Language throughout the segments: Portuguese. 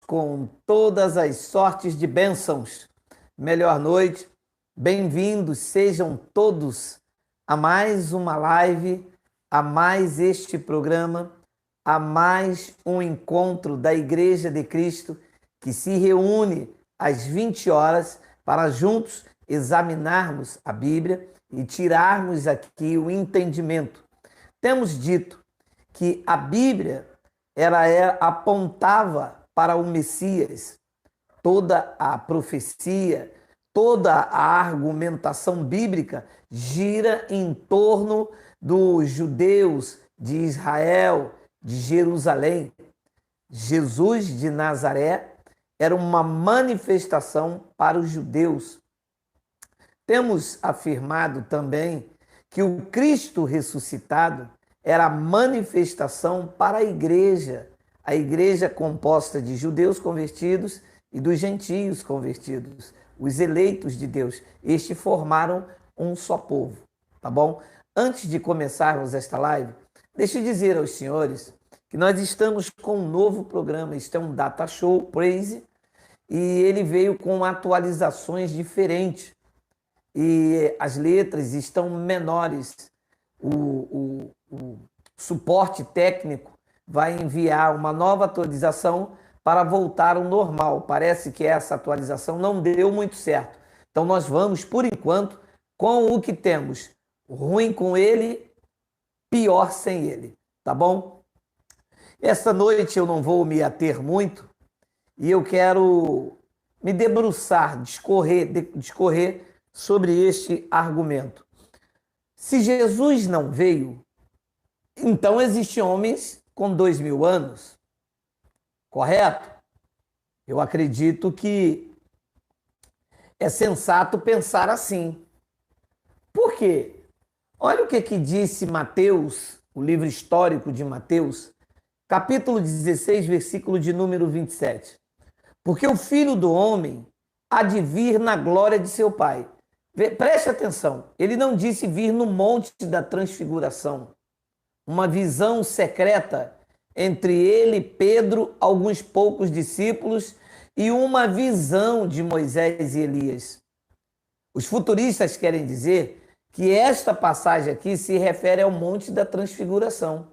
com todas as sortes de bênçãos. Melhor noite, bem-vindos sejam todos a mais uma live, a mais este programa, a mais um encontro da Igreja de Cristo que se reúne às 20 horas para juntos examinarmos a Bíblia e tirarmos aqui o entendimento. Temos dito que a Bíblia apontava para o Messias. Toda a profecia, toda a argumentação bíblica gira em torno dos judeus de Israel, de Jerusalém. Jesus de Nazaré era uma manifestação para os judeus. Temos afirmado também que o Cristo ressuscitado era a manifestação para a igreja composta de judeus convertidos e dos gentios convertidos, os eleitos de Deus. Estes formaram um só povo, tá bom? Antes de começarmos esta live, deixa eu dizer aos senhores que nós estamos com um novo programa. Este é um Data Show Praise e ele veio com atualizações diferentes e as letras estão menores. O suporte técnico vai enviar uma nova atualização para voltar ao normal. Parece que essa atualização não deu muito certo. Então nós vamos, por enquanto, com o que temos. Ruim com ele, pior sem ele. Tá bom? Esta noite eu não vou me ater muito e eu quero me debruçar, discorrer sobre este argumento. Se Jesus não veio, então existem homens com 2000 anos, correto? Eu acredito que é sensato pensar assim. Por quê? Olha o que disse Mateus, o livro histórico de Mateus, capítulo 16, versículo de número 27. Porque o Filho do Homem há de vir na glória de seu Pai. Preste atenção, ele não disse vir no monte da transfiguração, uma visão secreta entre ele, Pedro, alguns poucos discípulos e uma visão de Moisés e Elias. Os futuristas querem dizer que esta passagem aqui se refere ao monte da transfiguração.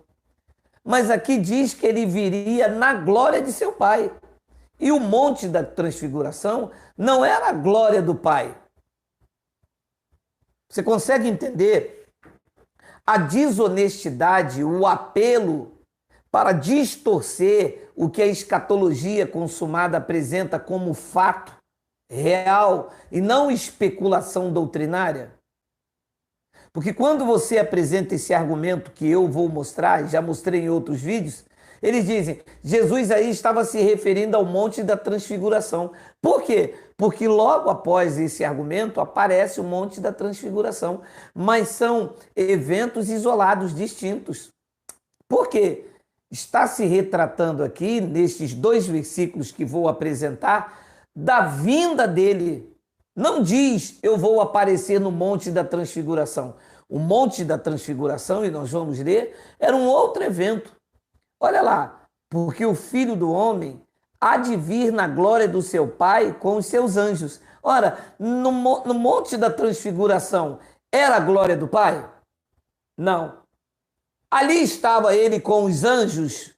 Mas aqui diz que ele viria na glória de seu Pai. E o monte da transfiguração não era a glória do Pai. Você consegue entender a desonestidade, o apelo para distorcer o que a escatologia consumada apresenta como fato real e não especulação doutrinária? Porque quando você apresenta esse argumento que eu vou mostrar, já mostrei em outros vídeos, eles dizem, Jesus aí estava se referindo ao monte da transfiguração. Por quê? Porque logo após esse argumento aparece o monte da transfiguração, mas são eventos isolados, distintos. Por quê? Está se retratando aqui, nestes dois versículos que vou apresentar, da vinda dele. Não diz, eu vou aparecer no monte da transfiguração. O monte da transfiguração, e nós vamos ler, era um outro evento. Olha lá, porque o Filho do Homem há de vir na glória do seu Pai com os seus anjos. Ora, no monte da transfiguração, era a glória do Pai? Não. Ali estava ele com os anjos?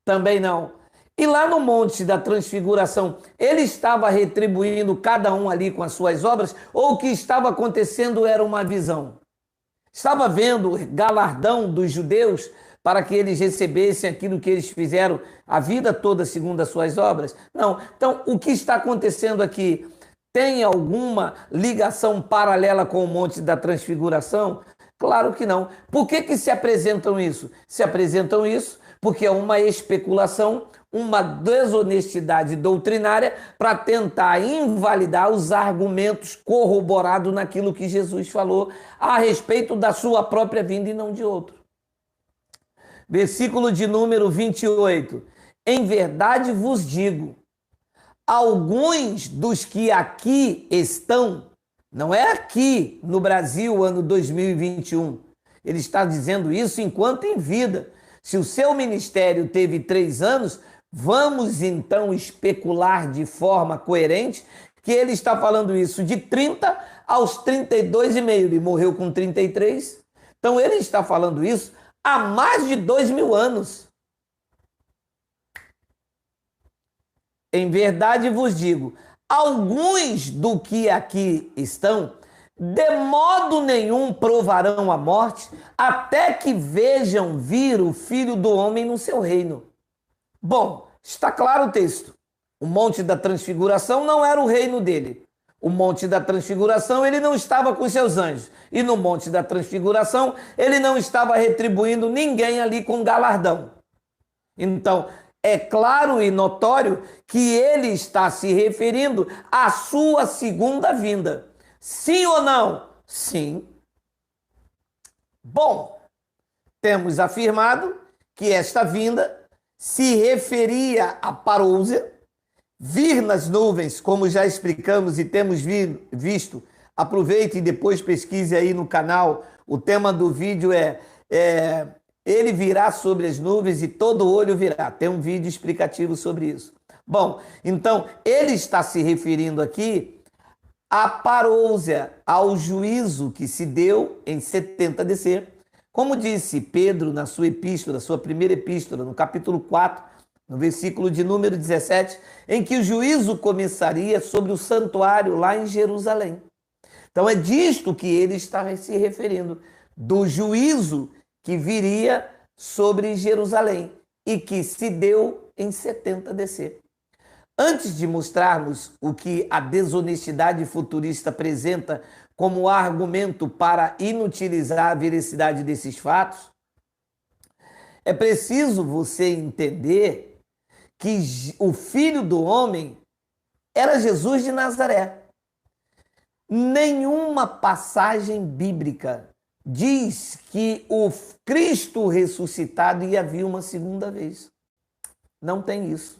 Também não. E lá no monte da transfiguração, ele estava retribuindo cada um ali com as suas obras? Ou o que estava acontecendo era uma visão? Estava vendo o galardão dos judeus para que eles recebessem aquilo que eles fizeram a vida toda segundo as suas obras? Não. Então, o que está acontecendo aqui tem alguma ligação paralela com o monte da transfiguração? Claro que não. Por que se apresentam isso? Se apresentam isso porque é uma especulação, uma desonestidade doutrinária para tentar invalidar os argumentos corroborados naquilo que Jesus falou a respeito da sua própria vinda e não de outro. Versículo de número 28. Em verdade vos digo, alguns dos que aqui estão, não é aqui no Brasil, ano 2021, ele está dizendo isso enquanto em vida. Se o seu ministério teve 3 anos, Vamos então especular de forma coerente que ele está falando isso de 30 aos 32,5. Ele morreu com 33. Então ele está falando isso há mais de 2.000 anos. Em verdade vos digo, alguns do que aqui estão, de modo nenhum provarão a morte, até que vejam vir o Filho do Homem no seu reino. Bom, está claro o texto. O Monte da Transfiguração não era o reino dele. O Monte da Transfiguração, ele não estava com seus anjos. E no Monte da Transfiguração, ele não estava retribuindo ninguém ali com galardão. Então, é claro e notório que ele está se referindo à sua segunda vinda. Sim ou não? Sim. Bom, temos afirmado que esta vinda se referia a parousia, vir nas nuvens, como já explicamos e temos visto. Aproveite e depois pesquise aí no canal. O tema do vídeo é ele virá sobre as nuvens e todo olho virá. Tem um vídeo explicativo sobre isso. Bom, então ele está se referindo aqui à parousia, ao juízo que se deu em 70 DC. Como disse Pedro na sua epístola, sua primeira epístola, no capítulo 4, no versículo de número 17, em que o juízo começaria sobre o santuário lá em Jerusalém. Então é disto que ele está se referindo, do juízo que viria sobre Jerusalém e que se deu em 70 DC. Antes de mostrarmos o que a desonestidade futurista apresenta como argumento para inutilizar a veracidade desses fatos, é preciso você entender que o Filho do Homem era Jesus de Nazaré. Nenhuma passagem bíblica diz que o Cristo ressuscitado ia vir uma segunda vez. Não tem isso.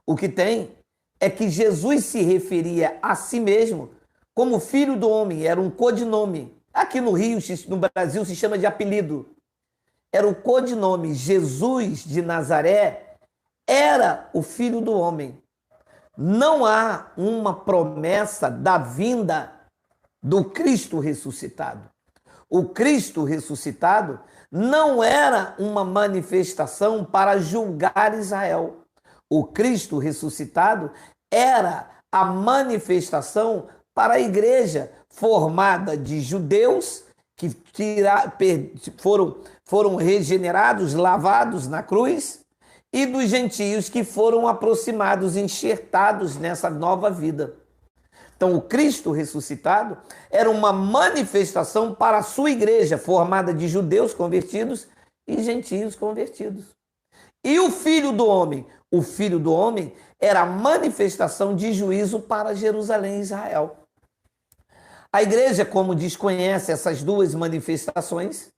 O que tem é que Jesus se referia a si mesmo como Filho do Homem, era um codinome. Aqui no Rio, no Brasil, se chama de apelido. Era o codinome. Jesus de Nazaré era o Filho do Homem. Não há uma promessa da vinda do Cristo ressuscitado. O Cristo ressuscitado não era uma manifestação para julgar Israel. O Cristo ressuscitado era a manifestação para a igreja formada de judeus que foram regenerados, lavados na cruz, e dos gentios que foram aproximados, enxertados nessa nova vida. Então, o Cristo ressuscitado era uma manifestação para a sua igreja, formada de judeus convertidos e gentios convertidos. E o Filho do Homem? O Filho do Homem era a manifestação de juízo para Jerusalém e Israel. A igreja, como desconhece essas duas manifestações,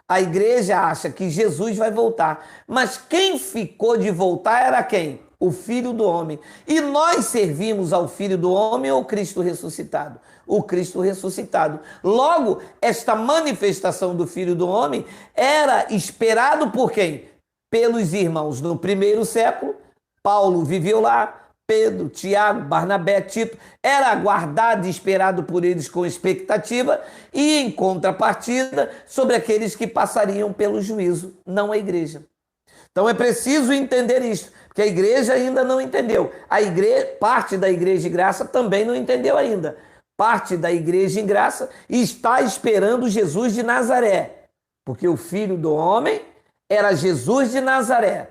a igreja acha que Jesus vai voltar. Mas quem ficou de voltar era quem? O Filho do Homem. E nós servimos ao Filho do Homem ou Cristo ressuscitado? O Cristo ressuscitado. Logo, esta manifestação do Filho do Homem era esperado por quem? Pelos irmãos no primeiro século. Paulo viveu lá. Pedro, Tiago, Barnabé, Tito, era aguardado e esperado por eles com expectativa e, em contrapartida, sobre aqueles que passariam pelo juízo, não a igreja. Então é preciso entender isso, porque a igreja ainda não entendeu. Parte da igreja de graça também não entendeu ainda. Parte da igreja em graça está esperando Jesus de Nazaré, porque o Filho do Homem era Jesus de Nazaré.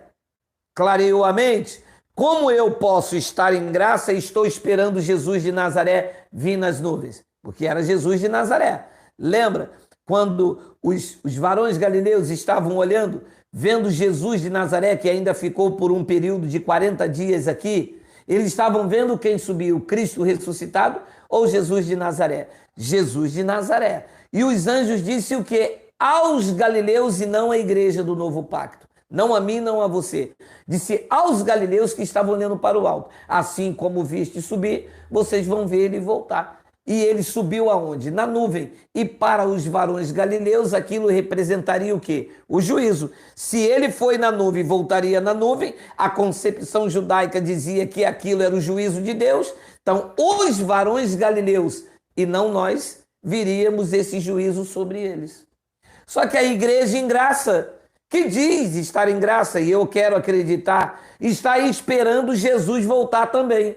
Clareou a mente? Como eu posso estar em graça e estou esperando Jesus de Nazaré vir nas nuvens? Porque era Jesus de Nazaré. Lembra quando os varões galileus estavam olhando, vendo Jesus de Nazaré, que ainda ficou por um período de 40 dias aqui? Eles estavam vendo quem subiu, Cristo ressuscitado ou Jesus de Nazaré? Jesus de Nazaré. E os anjos disseram o quê? Aos galileus e não à igreja do novo pacto. Não a mim, não a você. Disse aos galileus que estavam olhando para o alto. Assim como viste subir, vocês vão ver ele voltar. E ele subiu aonde? Na nuvem. E para os varões galileus, aquilo representaria o quê? O juízo. Se ele foi na nuvem e voltaria na nuvem, a concepção judaica dizia que aquilo era o juízo de Deus. Então, os varões galileus, e não nós, viríamos esse juízo sobre eles. Só que a igreja em graça, que diz estar em graça, e eu quero acreditar, está aí esperando Jesus voltar também.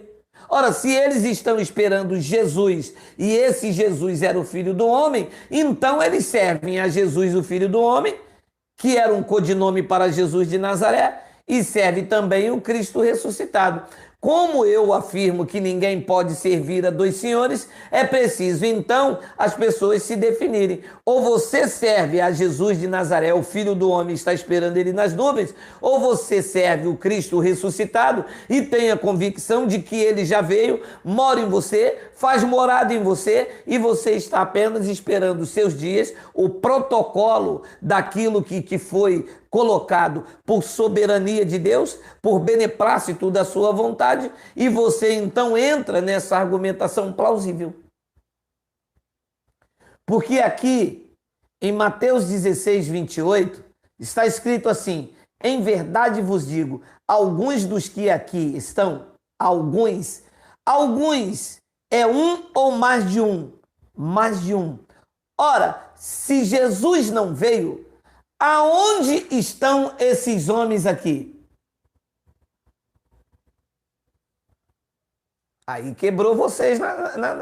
Ora, se eles estão esperando Jesus e esse Jesus era o Filho do Homem, então eles servem a Jesus, o Filho do Homem, que era um codinome para Jesus de Nazaré, e serve também o Cristo ressuscitado. Como eu afirmo que ninguém pode servir a dois senhores, é preciso então as pessoas se definirem. Ou você serve a Jesus de Nazaré, o Filho do Homem, está esperando ele nas nuvens, ou você serve o Cristo ressuscitado e tem a convicção de que ele já veio, mora em você, faz morada em você e você está apenas esperando os seus dias, o protocolo daquilo que foi colocado por soberania de Deus, por beneplácito da sua vontade, e você então entra nessa argumentação plausível. Porque aqui, em Mateus 16, 28, está escrito assim: em verdade vos digo, alguns dos que aqui estão, alguns é um ou mais de um, mais de um. Ora, se Jesus não veio, aonde estão esses homens aqui? Aí quebrou vocês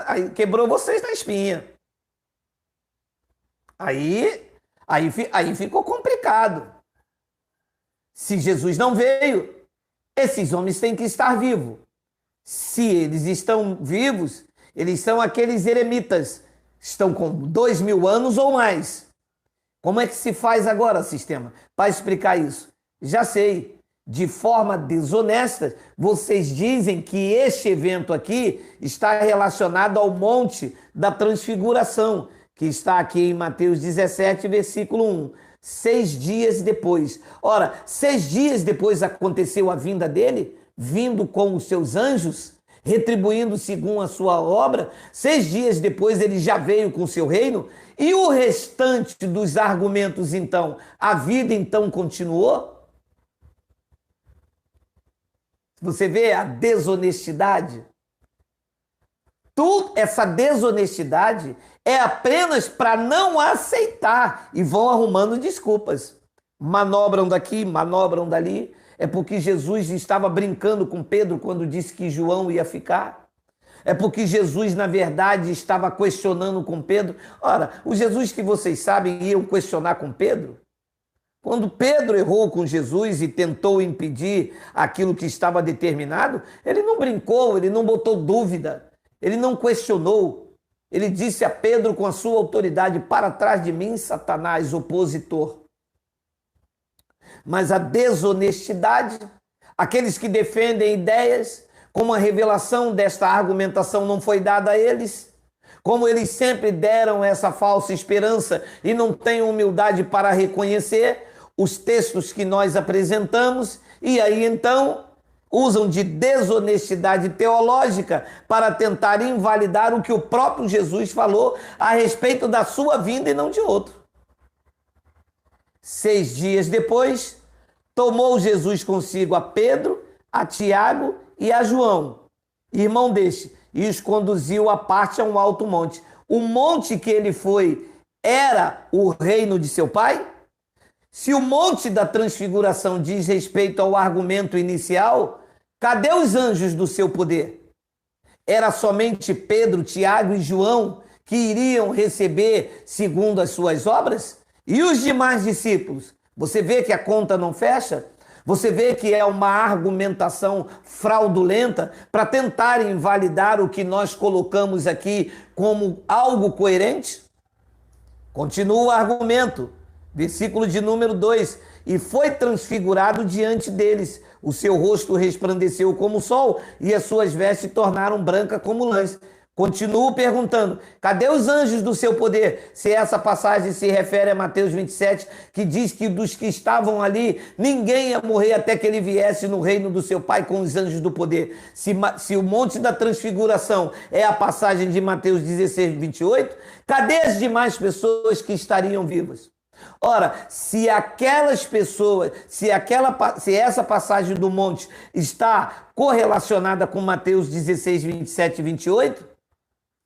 aí quebrou vocês na espinha. Aí ficou complicado. Se Jesus não veio, esses homens têm que estar vivos. Se eles estão vivos, eles são aqueles eremitas, estão com 2000 anos ou mais. Como é que se faz agora, sistema, para explicar isso? Já sei, de forma desonesta, vocês dizem que este evento aqui está relacionado ao Monte da Transfiguração, que está aqui em Mateus 17, versículo 1. 6 dias depois. Ora, 6 dias depois aconteceu a vinda dele, vindo com os seus anjos, retribuindo segundo a sua obra. 6 dias depois ele já veio com o seu reino. E o restante dos argumentos, então, a vida então continuou? Você vê a desonestidade? Essa desonestidade é apenas para não aceitar e vão arrumando desculpas. Manobram daqui, manobram dali. É porque Jesus estava brincando com Pedro quando disse que João ia ficar. É porque Jesus, na verdade, estava questionando com Pedro. Ora, o Jesus que vocês sabem iam questionar com Pedro? Quando Pedro errou com Jesus e tentou impedir aquilo que estava determinado, ele não brincou, ele não botou dúvida, ele não questionou. Ele disse a Pedro com a sua autoridade: para trás de mim, Satanás, opositor. Mas a desonestidade, aqueles que defendem ideias, como a revelação desta argumentação não foi dada a eles, como eles sempre deram essa falsa esperança e não têm humildade para reconhecer os textos que nós apresentamos, e aí então usam de desonestidade teológica para tentar invalidar o que o próprio Jesus falou a respeito da sua vinda e não de outro. 6 dias depois, tomou Jesus consigo a Pedro, a Tiago e a João, irmão deste, e os conduziu à parte a um alto monte. O monte que ele foi era o reino de seu pai? Se o monte da transfiguração diz respeito ao argumento inicial, cadê os anjos do seu poder? Era somente Pedro, Tiago e João que iriam receber segundo as suas obras? E os demais discípulos? Você vê que a conta não fecha? Você vê que é uma argumentação fraudulenta para tentar invalidar o que nós colocamos aqui como algo coerente? Continua o argumento, versículo de número 2: e foi transfigurado diante deles, o seu rosto resplandeceu como o sol e as suas vestes tornaram brancas como lãs. Continuo perguntando, cadê os anjos do seu poder? Se essa passagem se refere a Mateus 27, que diz que dos que estavam ali, ninguém ia morrer até que ele viesse no reino do seu Pai com os anjos do poder. Se o Monte da Transfiguração é a passagem de Mateus 16, 28, cadê as demais pessoas que estariam vivas? Ora, se aquelas pessoas, se essa passagem do monte está correlacionada com Mateus 16, 27 e 28,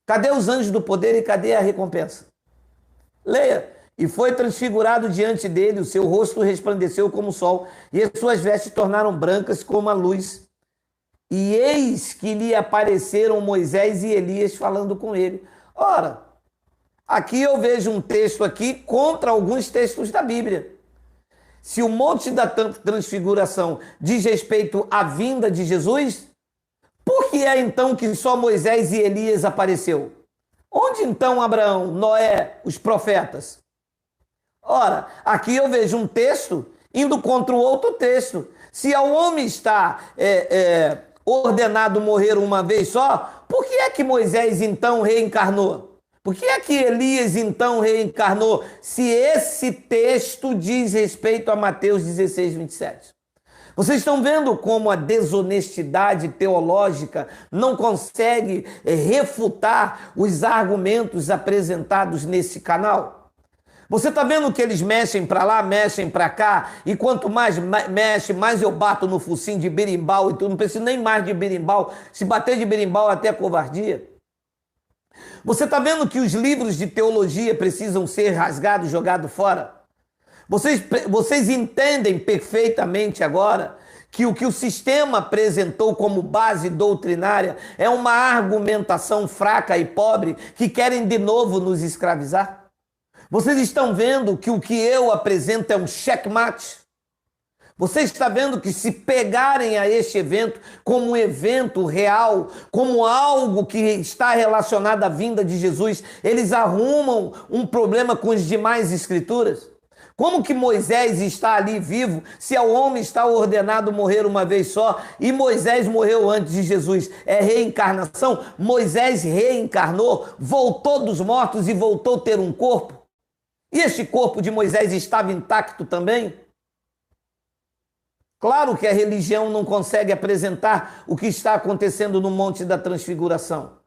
cadê os anjos do poder e cadê a recompensa? Leia. E foi transfigurado diante dele, o seu rosto resplandeceu como o sol, e as suas vestes tornaram brancas como a luz. E eis que lhe apareceram Moisés e Elias falando com ele. Ora, aqui eu vejo um texto aqui contra alguns textos da Bíblia. Se o Monte da Transfiguração diz respeito à vinda de Jesus, por que é então que só Moisés e Elias apareceu? Onde então Abraão, Noé, os profetas? Ora, aqui eu vejo um texto indo contra o outro texto. Se ao homem está ordenado morrer uma vez só, por que é que Moisés então reencarnou? Por que é que Elias então reencarnou, se esse texto diz respeito a Mateus 16, 27? Vocês estão vendo como a desonestidade teológica não consegue refutar os argumentos apresentados nesse canal? Você está vendo que eles mexem para lá, mexem para cá, e quanto mais mexe, mais eu bato no focinho de berimbau, e tu não precisa nem mais de berimbau, se bater de berimbau até covardia. Você está vendo que os livros de teologia precisam ser rasgados, jogados fora? Vocês entendem perfeitamente agora que o sistema apresentou como base doutrinária é uma argumentação fraca e pobre que querem de novo nos escravizar? Vocês estão vendo que o que eu apresento é um checkmate? Você está vendo que se pegarem a este evento como um evento real, como algo que está relacionado à vinda de Jesus, eles arrumam um problema com as demais escrituras? Como que Moisés está ali vivo se ao homem está ordenado morrer uma vez só e Moisés morreu antes de Jesus? É reencarnação? Moisés reencarnou, voltou dos mortos e voltou a ter um corpo? E este corpo de Moisés estava intacto também? Claro que a religião não consegue apresentar o que está acontecendo no Monte da Transfiguração.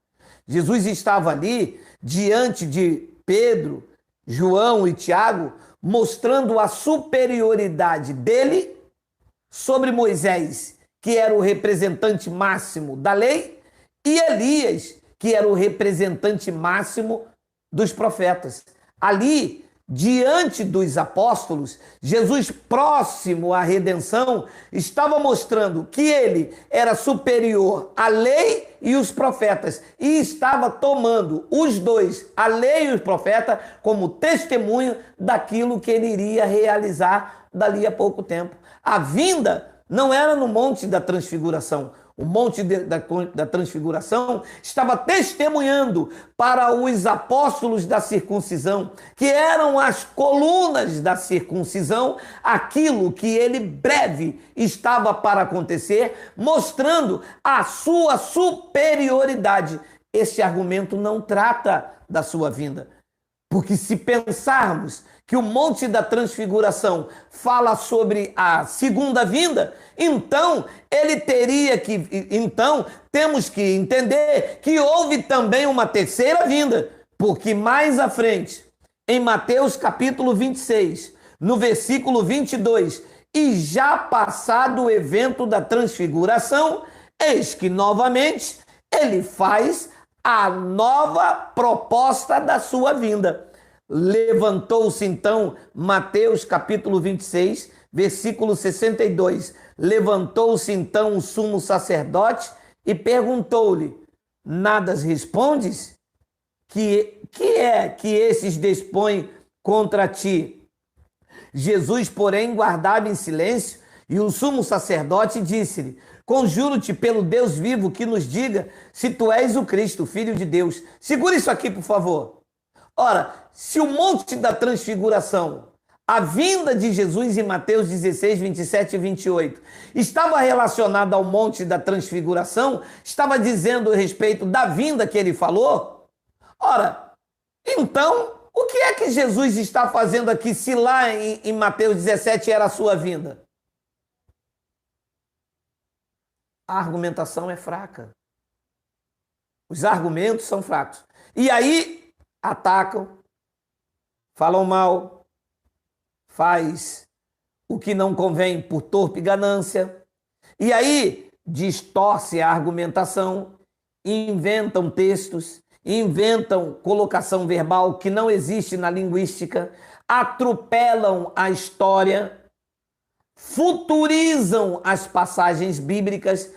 Jesus estava ali diante de Pedro, João e Tiago, mostrando a superioridade dele sobre Moisés, que era o representante máximo da lei, e Elias, que era o representante máximo dos profetas. Ali, diante dos apóstolos, Jesus, próximo à redenção, estava mostrando que ele era superior à lei e os profetas, e estava tomando os dois, a lei e os profetas, como testemunho daquilo que ele iria realizar dali a pouco tempo. A vinda não era no Monte da Transfiguração. O Monte da Transfiguração estava testemunhando para os apóstolos da circuncisão, que eram as colunas da circuncisão, aquilo que ele breve estava para acontecer, mostrando a sua superioridade. Esse argumento não trata da sua vinda, porque se pensarmos que o Monte da Transfiguração fala sobre a segunda vinda, então temos que entender que houve também uma terceira vinda, porque mais à frente, em Mateus capítulo 26, no versículo 22, e já passado o evento da transfiguração, eis que novamente ele faz a nova proposta da sua vinda. Levantou-se então, Mateus capítulo 26, versículo 62, levantou-se então o sumo sacerdote e perguntou-lhe, nada respondes? Que é que esses dispõem contra ti? Jesus, porém, guardava em silêncio, e o sumo sacerdote disse-lhe, conjuro-te pelo Deus vivo que nos diga se tu és o Cristo, o Filho de Deus. Segura isso aqui, por favor. Ora, se o Monte da Transfiguração A vinda de Jesus em Mateus 16, 27 e 28 estava relacionada ao Monte da Transfiguração? Estava dizendo a respeito da vinda que ele falou? Ora, então, o que é que Jesus está fazendo aqui se lá em Mateus 17 era a sua vinda? A argumentação é fraca. Os argumentos são fracos. E aí atacam, falam mal, faz o que não convém por torpe ganância. E aí distorce a argumentação, inventam textos, inventam colocação verbal que não existe na linguística, atropelam a história, futurizam as passagens bíblicas,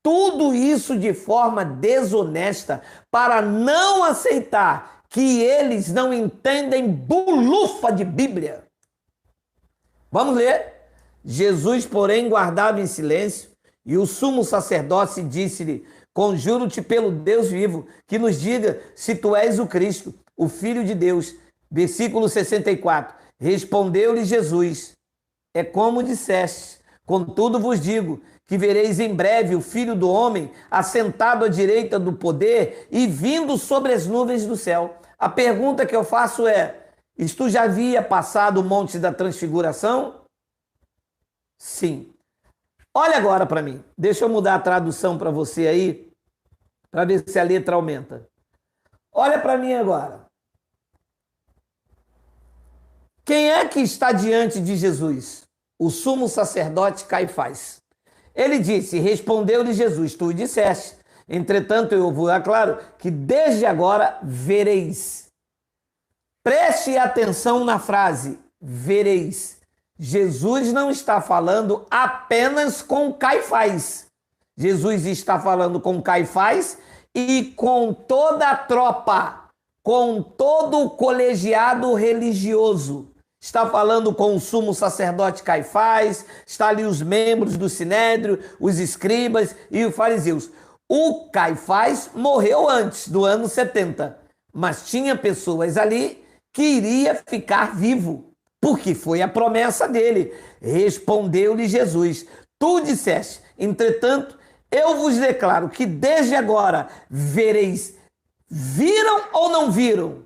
tudo isso de forma desonesta para não aceitar que eles não entendem bulufa de Bíblia. Vamos ler. Jesus, porém, guardava em silêncio, e o sumo sacerdote disse-lhe: conjuro-te pelo Deus vivo, que nos diga se tu és o Cristo, o Filho de Deus. Versículo 64. Respondeu-lhe Jesus: é como disseste, contudo vos digo, que vereis em breve o Filho do Homem assentado à direita do poder e vindo sobre as nuvens do céu. A pergunta que eu faço é: isto já havia passado o Monte da Transfiguração? Sim. Olha agora para mim. Deixa eu mudar a tradução para você aí, para ver se a letra aumenta. Olha para mim agora. Quem é que está diante de Jesus? O sumo sacerdote Caifás. Ele disse: respondeu-lhe Jesus: tu disseste. Entretanto, eu vou aclaro que desde agora vereis. Preste atenção na frase vereis. Jesus não está falando apenas com Caifás. Jesus está falando com Caifás e com toda a tropa, com todo o colegiado religioso. Está falando com o sumo sacerdote Caifás, está ali os membros do Sinédrio, os escribas e os fariseus. O Caifás morreu antes do ano 70, mas tinha pessoas ali que iria ficar vivo, porque foi a promessa dele. Respondeu-lhe Jesus: tu disseste, entretanto, eu vos declaro que desde agora vereis. Viram ou não viram?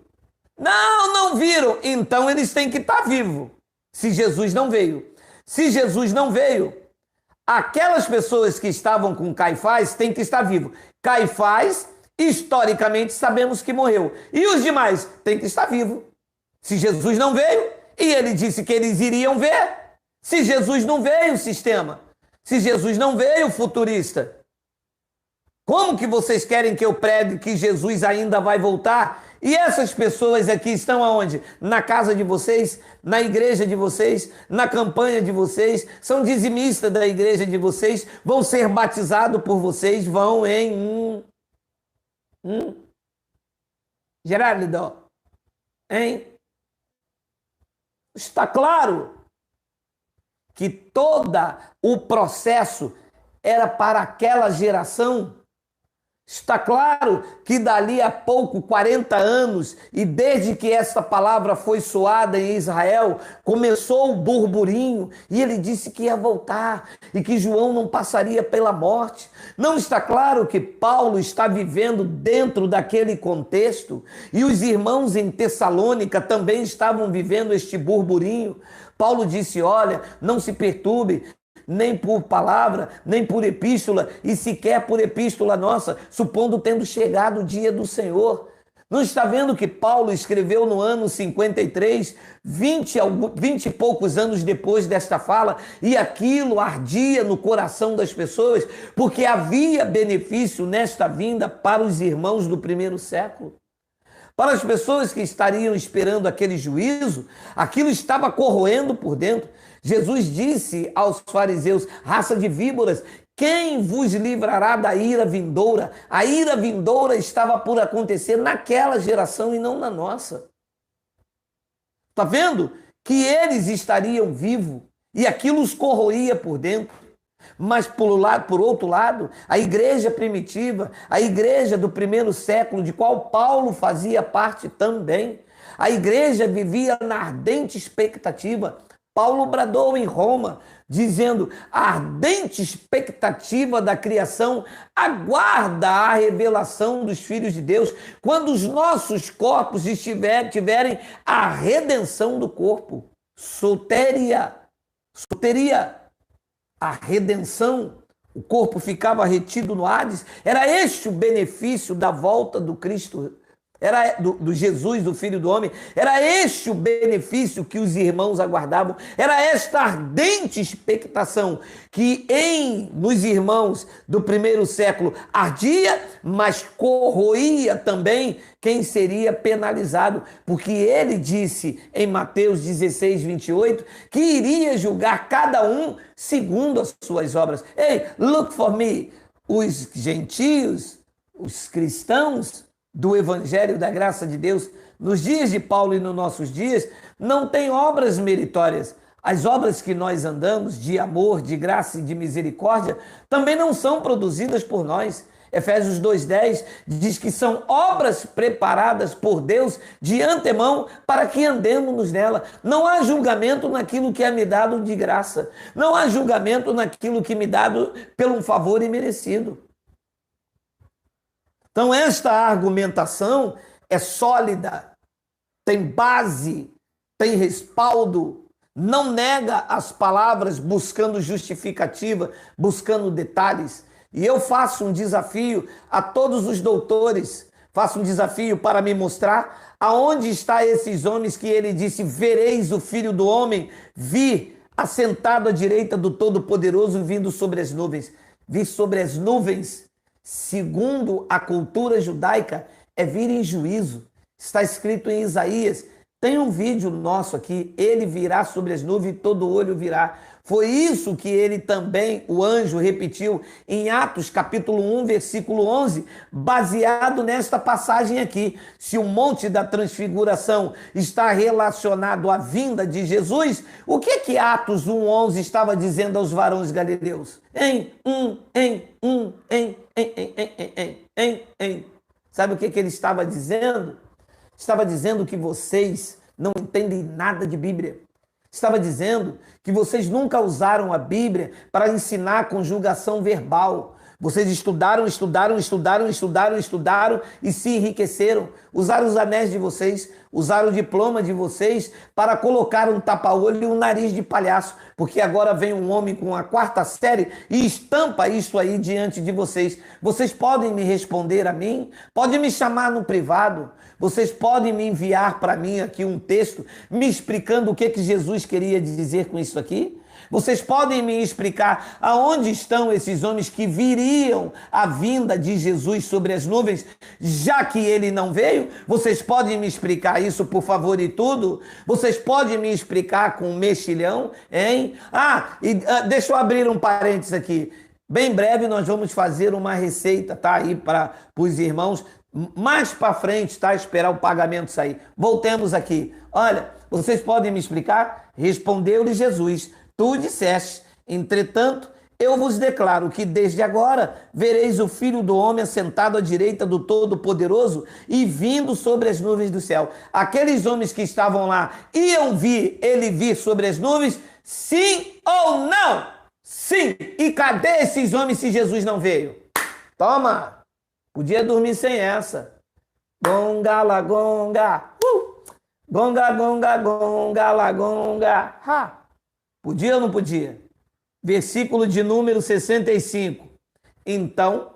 Não, não viram. Então eles têm que estar vivos. Se Jesus não veio. Se Jesus não veio, aquelas pessoas que estavam com Caifás têm que estar vivos. Caifás, historicamente, sabemos que morreu. E os demais têm que estar vivos. Se Jesus não veio, e ele disse que eles iriam ver. Se Jesus não veio, sistema. Se Jesus não veio, futurista. Como que vocês querem que eu pregue que Jesus ainda vai voltar? E essas pessoas aqui estão aonde? Na casa de vocês, na igreja de vocês, na campanha de vocês, são dizimistas da igreja de vocês, vão ser batizados por vocês, vão em... Geraldo, hein? Está claro que todo o processo era para aquela geração. Está claro que dali a pouco, 40 anos, e desde que essa palavra foi soada em Israel, começou o burburinho, e ele disse que ia voltar, e que João não passaria pela morte. Não está claro que Paulo está vivendo dentro daquele contexto, e os irmãos em Tessalônica também estavam vivendo este burburinho. Paulo disse: olha, não se perturbe, nem por palavra, nem por epístola, e sequer por epístola nossa, supondo tendo chegado o dia do Senhor. Não está vendo que Paulo escreveu no ano 53, 20 e poucos anos depois desta fala, e aquilo ardia no coração das pessoas, porque havia benefício nesta vinda para os irmãos do primeiro século. Para as pessoas que estariam esperando aquele juízo, aquilo estava corroendo por dentro. Jesus disse aos fariseus: raça de víboras, quem vos livrará da ira vindoura? A ira vindoura estava por acontecer naquela geração e não na nossa. Está vendo? Que eles estariam vivos e aquilo os corroía por dentro. Mas por outro lado, a igreja primitiva, a igreja do primeiro século, de qual Paulo fazia parte também, A igreja vivia na ardente expectativa. Paulo bradou em Roma, dizendo: a ardente expectativa da criação aguarda a revelação dos filhos de Deus, quando os nossos corpos tiverem a redenção do corpo. Soteria, a redenção. O corpo ficava retido no Hades. Era este o benefício da volta do Cristo, era do Jesus, do Filho do Homem. Era este o benefício que os irmãos aguardavam. Era esta ardente expectação que nos irmãos do primeiro século ardia, mas corroía também quem seria penalizado, porque ele disse em Mateus 16, 28, que iria julgar cada um segundo as suas obras. Hey, look for me. Os gentios, os cristãos do Evangelho da Graça de Deus, nos dias de Paulo e nos nossos dias, não têm obras meritórias. As obras que nós andamos, de amor, de graça e de misericórdia, também não são produzidas por nós. Efésios 2,10 diz que são obras preparadas por Deus de antemão para que andemos nela. Não há julgamento naquilo que é me dado de graça. Não há julgamento naquilo que me dado pelo um favor imerecido. Então esta argumentação é sólida, tem base, tem respaldo, não nega as palavras buscando justificativa, buscando detalhes. E eu faço um desafio a todos os doutores, faço um desafio para me mostrar aonde está esses homens que ele disse: vereis o Filho do Homem vir assentado à direita do Todo-Poderoso vindo sobre as nuvens. Vir sobre as nuvens, segundo a cultura judaica, é vir em juízo. Está escrito em Isaías. Tem um vídeo nosso aqui, ele virá sobre as nuvens e todo olho virá. Foi isso que ele também, o anjo, repetiu em Atos capítulo 1, versículo 11, baseado nesta passagem aqui. Se o monte da transfiguração está relacionado à vinda de Jesus, o que Atos 1, 11 estava dizendo aos varões galileus? Sabe o que ele estava dizendo? Estava dizendo que vocês não entendem nada de Bíblia. Estava dizendo que vocês nunca usaram a Bíblia para ensinar conjugação verbal. Vocês estudaram e se enriqueceram. Usaram os anéis de vocês, usaram o diploma de vocês para colocar um tapa-olho e um nariz de palhaço. Porque agora vem um homem com a 4ª série e estampa isso aí diante de vocês. Vocês podem me responder a mim? Podem me chamar no privado? Vocês podem me enviar para mim aqui um texto me explicando o que Jesus queria dizer com isso aqui? Vocês podem me explicar aonde estão esses homens que viriam a vinda de Jesus sobre as nuvens, já que ele não veio? Vocês podem me explicar isso, por favor, e tudo? Vocês podem me explicar com um mexilhão, hein? Deixa eu abrir um parênteses aqui. Bem breve nós vamos fazer uma receita, tá? Aí para os irmãos, mais para frente, tá? Esperar o pagamento sair. Voltemos aqui. Olha, vocês podem me explicar? Respondeu-lhe Jesus: tu disseste, entretanto, eu vos declaro que desde agora vereis o Filho do Homem assentado à direita do Todo-Poderoso e vindo sobre as nuvens do céu. Aqueles homens que estavam lá iam ver ele vir sobre as nuvens? Sim ou não? Sim. E cadê esses homens se Jesus não veio? Toma! Podia dormir sem essa. Gonga, la gonga. Gonga, gonga, gonga, la gonga. Ha! Podia ou não podia? Versículo de número 65. Então,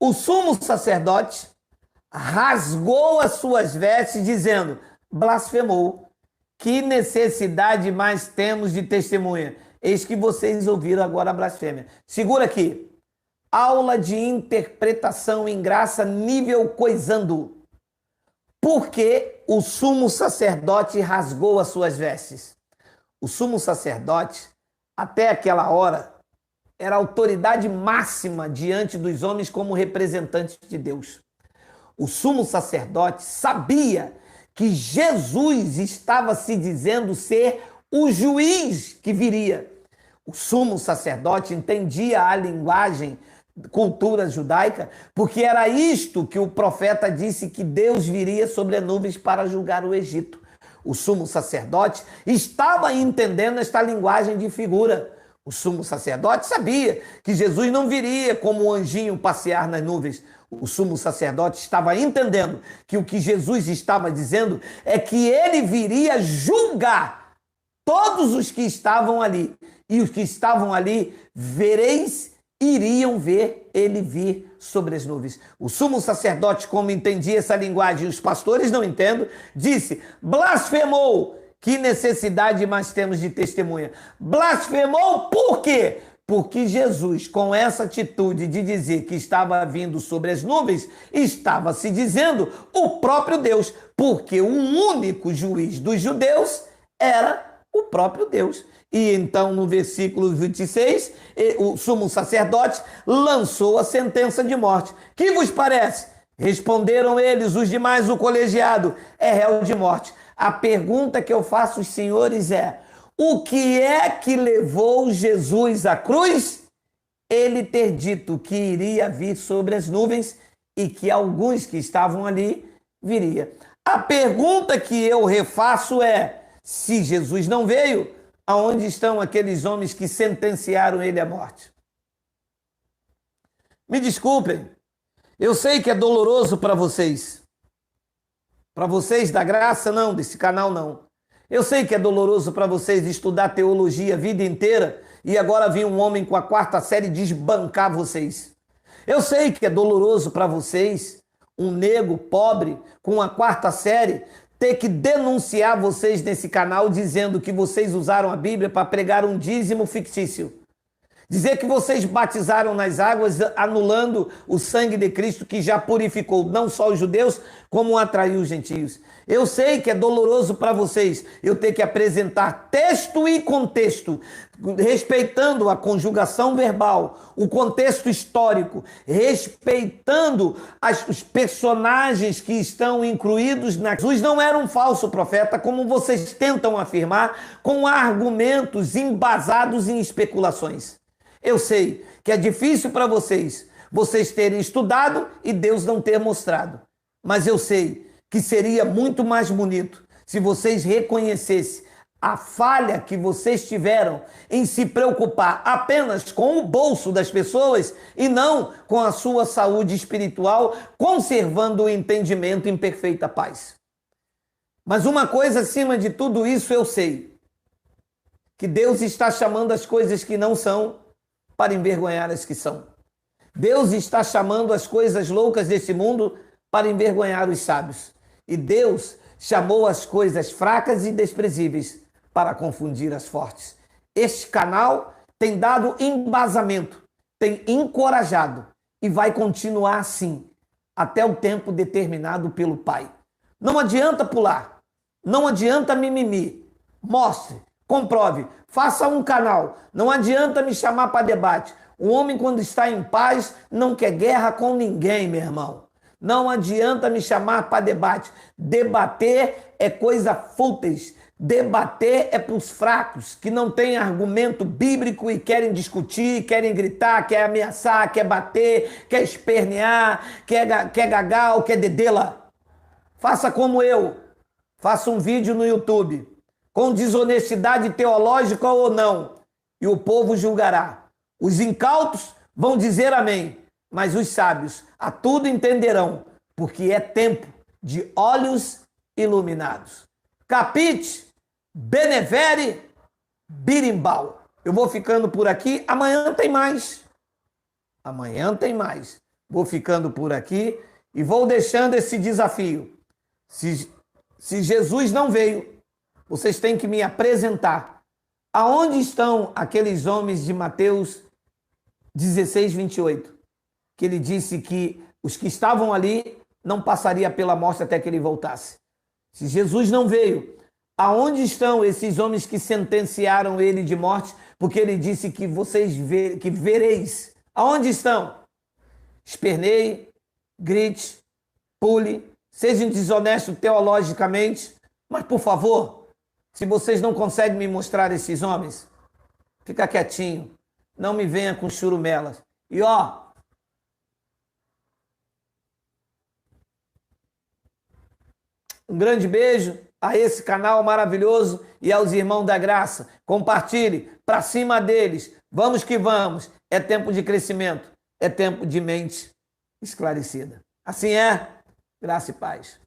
o sumo sacerdote rasgou as suas vestes, dizendo: blasfemou. Que necessidade mais temos de testemunha? Eis que vocês ouviram agora a blasfêmia. Segura aqui. Aula de interpretação em graça, nível coisando. Por que o sumo sacerdote rasgou as suas vestes? O sumo sacerdote, até aquela hora, era a autoridade máxima diante dos homens como representante de Deus. O sumo sacerdote sabia que Jesus estava se dizendo ser o juiz que viria. O sumo sacerdote entendia a linguagem cultura judaica, porque era isto que o profeta disse que Deus viria sobre nuvens para julgar o Egito. O sumo sacerdote estava entendendo esta linguagem de figura. O sumo sacerdote sabia que Jesus não viria como um anjinho passear nas nuvens. O sumo sacerdote estava entendendo que o que Jesus estava dizendo é que ele viria julgar todos os que estavam ali. E os que estavam ali, vereis, iriam ver ele vir sobre as nuvens. O sumo sacerdote, como entendia essa linguagem, os pastores não entendem, disse, blasfemou. Que necessidade mais temos de testemunha? Blasfemou por quê? Porque Jesus, com essa atitude de dizer que estava vindo sobre as nuvens, estava se dizendo o próprio Deus, porque o único juiz dos judeus era o próprio Deus. E então, no versículo 26, o sumo sacerdote lançou a sentença de morte. Que vos parece? Responderam eles, os demais, o colegiado, é réu de morte. A pergunta que eu faço aos senhores é, o que é que levou Jesus à cruz? Ele ter dito que iria vir sobre as nuvens e que alguns que estavam ali viria. A pergunta que eu refaço é, se Jesus não veio, aonde estão aqueles homens que sentenciaram ele à morte? Me desculpem, eu sei que é doloroso para vocês. Para vocês da graça, não, desse canal não. Eu sei que é doloroso para vocês estudar teologia a vida inteira e agora vir um homem com a 4ª série desbancar vocês. Eu sei que é doloroso para vocês, um negro pobre com a 4ª série, ter que denunciar vocês nesse canal dizendo que vocês usaram a Bíblia para pregar um dízimo fictício. Dizer que vocês batizaram nas águas, anulando o sangue de Cristo que já purificou não só os judeus, como atraiu os gentios. Eu sei que é doloroso para vocês eu ter que apresentar texto e contexto, respeitando a conjugação verbal, o contexto histórico, respeitando os personagens que estão incluídos na... Jesus não era um falso profeta, como vocês tentam afirmar, com argumentos embasados em especulações. Eu sei que é difícil para vocês terem estudado e Deus não ter mostrado. Mas eu sei que seria muito mais bonito se vocês reconhecessem a falha que vocês tiveram em se preocupar apenas com o bolso das pessoas e não com a sua saúde espiritual, conservando o entendimento em perfeita paz. Mas uma coisa acima de tudo isso eu sei, que Deus está chamando as coisas que não são para envergonhar as que são. Deus está chamando as coisas loucas desse mundo para envergonhar os sábios. E Deus chamou as coisas fracas e desprezíveis para confundir as fortes. Este canal tem dado embasamento, tem encorajado e vai continuar assim até o tempo determinado pelo Pai. Não adianta pular, não adianta mimimi. Mostre, comprove, faça um canal. Não adianta me chamar para debate. O homem, quando está em paz, não quer guerra com ninguém, meu irmão. Não adianta me chamar para debate. Debater é coisa fúteis. Debater é para os fracos, que não têm argumento bíblico e querem discutir, querem gritar, quer ameaçar, quer bater, quer espernear, quer gagal, quer dedela. Faça como eu. Faça um vídeo no YouTube, com desonestidade teológica ou não, e o povo julgará. Os incautos vão dizer amém, mas os sábios a tudo entenderão, porque é tempo de olhos iluminados. Capite, benevere, birimbau. Eu vou ficando por aqui, amanhã tem mais. Amanhã tem mais. Vou ficando por aqui e vou deixando esse desafio. Se Jesus não veio, vocês têm que me apresentar. Aonde estão aqueles homens de Mateus 16, 28? Que ele disse que os que estavam ali não passariam pela morte até que ele voltasse. Se Jesus não veio, aonde estão esses homens que sentenciaram ele de morte? Porque ele disse que vocês vereis. Aonde estão? Esperneie, grite, pule, sejam desonestos teologicamente, mas por favor, se vocês não conseguem me mostrar esses homens, fica quietinho, não me venha com churumelas. E ó, Um grande beijo a esse canal maravilhoso e aos irmãos da graça. Compartilhe para cima deles. Vamos que vamos. É tempo de crescimento. É tempo de mente esclarecida. Assim é. Graça e paz.